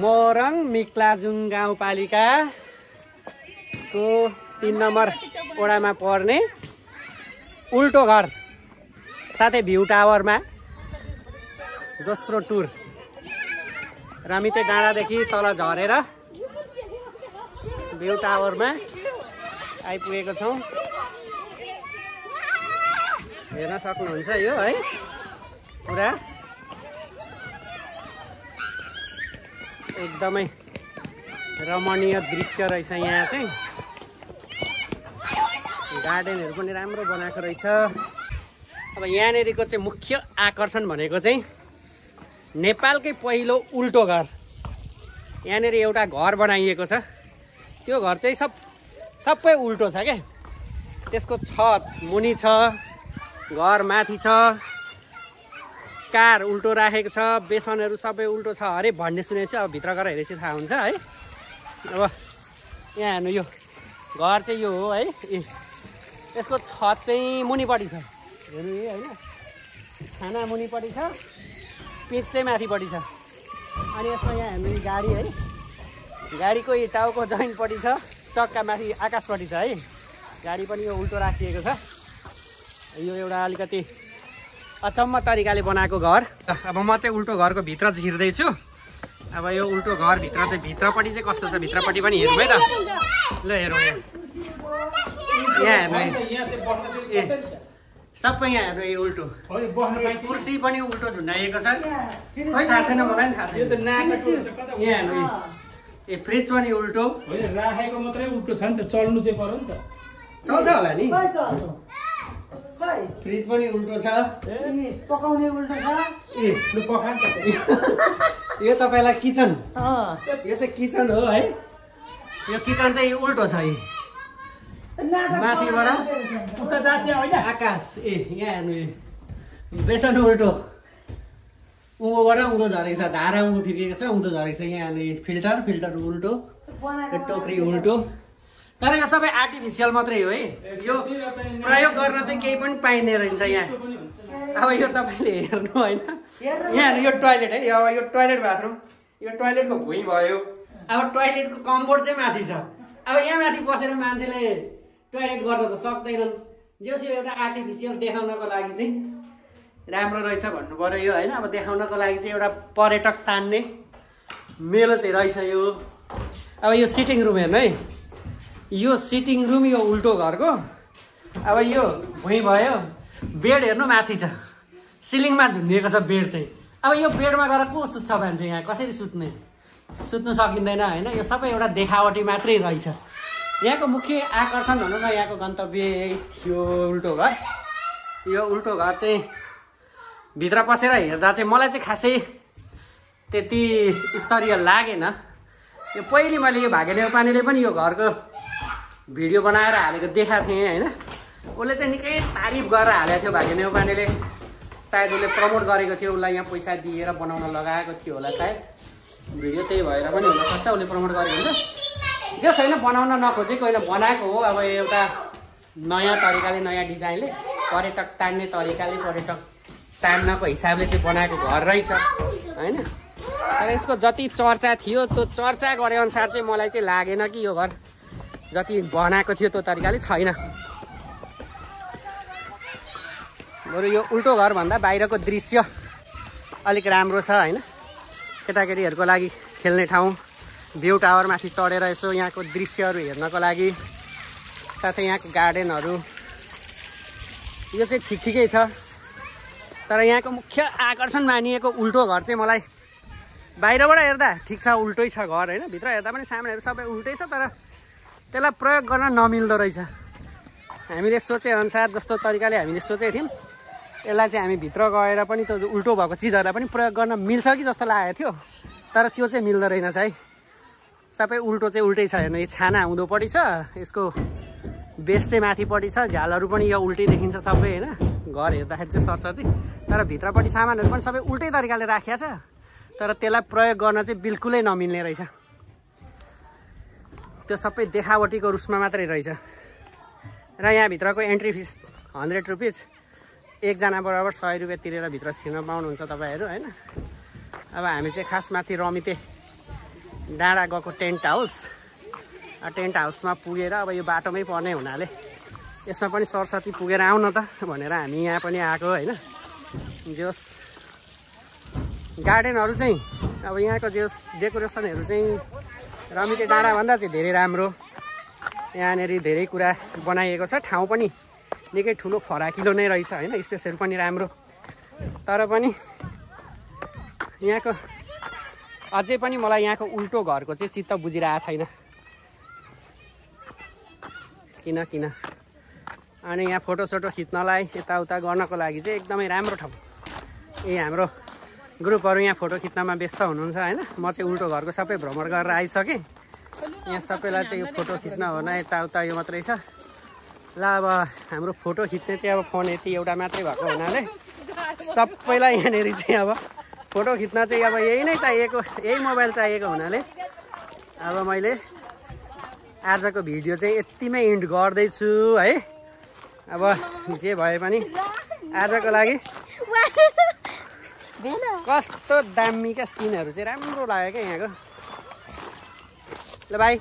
Morang Miklajung गाउँपालिकाको 3 number वडामा पर्ने उल्टो घर साथै भ्यू टावरमा दोस्रो टुर रमिते डाँडादेखि तल झरेर भ्यू टावरमा आइपुगेको छौँ। हेर्न सक्नुहुन्छ यो है पुरा एकदमै रमणीय दृश्य रहेछ। यहाँ चाहिँ गार्डनहरू पनि राम्रो बनाएको रहेछ। अब यहाँनिरको चाहिँ मुख्य आकर्षण भनेको चाहिँ नेपालकै पहिलो उल्टो घर। यहाँनिर एउटा घर बनाइएको छ, त्यो घर चाहिँ सबै उल्टो छ क्या। त्यसको छत मुनि छ, घर माथि छ, कार उल्टो राखेको छ, बेसनहरू सबै उल्टो छ अरे भन्ने सुनेको छु। अब भित्र गएर हेरेपछि थाहा हुन्छ है। अब यहाँ हेर्नु यो घर चाहिँ यो हो है। यसको छत चाहिँ मुनिपट्टि छ, हेर्नु यही होइन। खाना मुनिपट्टि छ, पिच चाहिँ माथिपट्टि छ। अनि यसमा यहाँ हेर्नु गाडी है, गाडीको टाउको जोइन्टपट्टि छ, चक्का माथि आकाशपट्टि छ है। गाडी पनि यो उल्टो राखिएको छ। यो एउटा अलिकति अचम्म तरिकाले बनाएको घर। अब म चाहिँ उल्टो घरको भित्र छिर्दैछु। अब यो उल्टो घरभित्र चाहिँ भित्रपट्टि चाहिँ कस्तो छ, भित्रपट्टि पनि हेरौँ है त। ल हेरौँ यहाँ हेर्नु ए सबै यहाँ हेर्नु यो उल्टो। कुर्सी पनि उल्टो झुन्डाइएको छ, खै थाहा छैन मलाई पनि थाहा छैन। यहाँ हेर्नु ए फ्रिज पनि उल्टो राखेको मात्रै उल्टो छ नि त, चल्नु चाहिँ पर्यो नि त। चल्छ होला नि। फ्रिज पनि उल्टो छ, पकाउने उल्टो छ। ए लु पकान्छ। यो तपाईँलाई किचन, यो चाहिँ किचन हो है। यो किचन चाहिँ उल्टो छ है, माथिबाट आकाश। ए यहाँ हेर्नु बेसन उल्टो, उँभोबाट उँधो झरेको छ, धारा उँभो फिर्केको छ, उँधो झरेको छ। यहाँ हेर्नु फिल्टर उल्टो, टोकरी उल्टो। तर यो सबै आर्टिफिसियल मात्रै हो है। यो प्रयोग गर्न चाहिँ केही पनि पाइने रहेछ यहाँ। अब यो तपाईँले हेर्नु होइन, यहाँ यो टोइलेट है। अब यो टोइलेट बाथरुम, यो टोइलेटको भुइँ भयो। अब टोइलेटको कम्फोर्ट चाहिँ माथि छ। अब यहाँ माथि बसेर मान्छेले टोइलेट गर्न त सक्दैनन्। जस यो एउटा आर्टिफिसियल देखाउनको लागि चाहिँ राम्रो रहेछ भन्नु पर्यो यो होइन। अब देखाउनको लागि चाहिँ एउटा पर्यटक तान्ने मेलो चाहिँ रहेछ यो। अब यो सिटिङ रुम हेर्नु है, यो सिटिङ रुम यो उल्टो घरको। अब यो भुइँ भयो, बेड हेर्नु माथि छ, सिलिङमा झुन्डिएको छ बेड चाहिँ। अब यो बेडमा गएर को सुत्छ मान्छे, यहाँ कसरी सुत्नु सकिँदैन होइन। यो सबै एउटा देखावटी मात्रै रहेछ। यहाँको मुख्य आकर्षण भनौँ न, यहाँको गन्तव्य यही थियो उल्टो घर। यो उल्टो घर चाहिँ भित्र पसेर हेर्दा चाहिँ मलाई चाहिँ खासै त्यति स्तरीय लागेन। यो पहिले मैले यो भागे नेउपानेले पनि यो घरको भिडियो बनाएर हालेको देखाएको थिएँ होइन। उसले चाहिँ निकै तारिफ गरेर हालेको थियो भागे नेउपानेले। सायद उसले प्रमोट गरेको थियो, उसलाई यहाँ पैसा दिएर बनाउन लगाएको थियो होला सायद। भिडियो त्यही भएर पनि हुनसक्छ उसले प्रमोट गरेको हुन्छ। जे छैन बनाउन नखोजेको होइन, बनाएको हो। अब एउटा नयाँ तरिकाले, नयाँ डिजाइनले, पर्यटक तान्ने तरिकाले, पर्यटक तान्नको हिसाबले चाहिँ बनाएको घर रहेछ होइन। तर यसको जति चर्चा थियो त्यो चर्चा गरे अनुसार चाहिँ मलाई चाहिँ लागेन कि यो घर जति बनाएको थियो त्यो तरिकाले छैन। बरु यो उल्टो घरभन्दा बाहिरको दृश्य अलिक राम्रो छ होइन। केटाकेटीहरूको लागि खेल्ने ठाउँ, भ्यू टावर माथि चढेर यसो यहाँको दृश्यहरू हेर्नको लागि, साथै यहाँको गार्डनहरू, यो चाहिँ ठिकै छ। तर यहाँको मुख्य आकर्षण मानिएको उल्टो घर चाहिँ मलाई बाहिरबाट हेर्दा ठिक छ, उल्टै छ घर होइन। भित्र हेर्दा पनि सामानहरू सबै उल्टै छ, तर त्यसलाई प्रयोग गर्न नमिल्दो रहेछ। हामीले सोचेअनुसार जस्तो तरिकाले हामीले सोचेको थियौँ, यसलाई चाहिँ हामी भित्र गएर पनि त्यो उल्टो भएको चिजहरूलाई पनि प्रयोग गर्न मिल्छ कि जस्तो लागेको थियो। तर त्यो चाहिँ मिल्दो रहेनछ है। सबै उल्टो चाहिँ उल्टै छ। हेर्नु यो छाना उँधोपट्टि छ, यसको बेस चाहिँ माथिपट्टि छ, झ्यालहरू पनि यो उल्टै देखिन्छ सबै होइन। घर हेर्दाखेरि चाहिँ सरसर्ती, तर भित्रपट्टि सामानहरू पनि सबै उल्टै तरिकाले राखिएको छ। तर त्यसलाई प्रयोग गर्न चाहिँ बिल्कुलै नमिल्ने रहेछ। त्यो सबै देखावटीको रूपमा मात्रै रहेछ। र यहाँभित्रको एन्ट्री फिस 100 रुपियाँ, एकजना बराबर 100 रुपियाँ तिरेर भित्र छिर्न पाउनुहुन्छ तपाईँहरू होइन। अब हामी चाहिँ खास माथि रमिते डाँडा गएको टेन्ट हाउस। टेन्ट हाउसमा पुगेर अब यो बाटोमै पर्ने हुनाले यसमा पनि सरस्वती पुगेर आउन त भनेर हामी यहाँ पनि आएको होइन। जोस् गार्डनहरू चाहिँ अब यहाँको जोस् डेकोरेसनहरू चाहिँ रमिते डाँडाभन्दा चाहिँ धेरै राम्रो। यहाँनिर धेरै कुरा बनाइएको छ। ठाउँ पनि निकै ठुलो फराकिलो नै रहेछ होइन। स्पेसहरू पनि राम्रो, तर पनि यहाँको अझै पनि मलाई यहाँको उल्टो घरको चाहिँ चित्त बुझिरहेको छैन किन। अनि यहाँ फोटोसोटो खिच्नलाई यताउता गर्नको लागि चाहिँ एकदमै राम्रो ठाउँ। हाम्रो ग्रुपहरू यहाँ फोटो खिच्नमा व्यस्त हुनुहुन्छ होइन। म चाहिँ उल्टो घरको सबै भ्रमण गरेर आइसकेँ। यहाँ सबैलाई चाहिँ यो फोटो खिच्न हो न यताउता यो मात्रै छ। ल अब हाम्रो फोटो खिच्ने चाहिँ अब फोन यति एउटा मात्रै भएको हुनाले सबैलाई यहाँनिर चाहिँ अब फोटो खिच्न चाहिँ अब यही नै चाहिएको, यही मोबाइल चाहिएको हुनाले अब मैले आजको भिडियो चाहिँ यतिमै इन्ड गर्दैछु है। अब जे भए पनि आजको लागि कस्तो दामीका सिनहरू चाहिँ राम्रो लाग्यो क्या यहाँको। ल भाइ।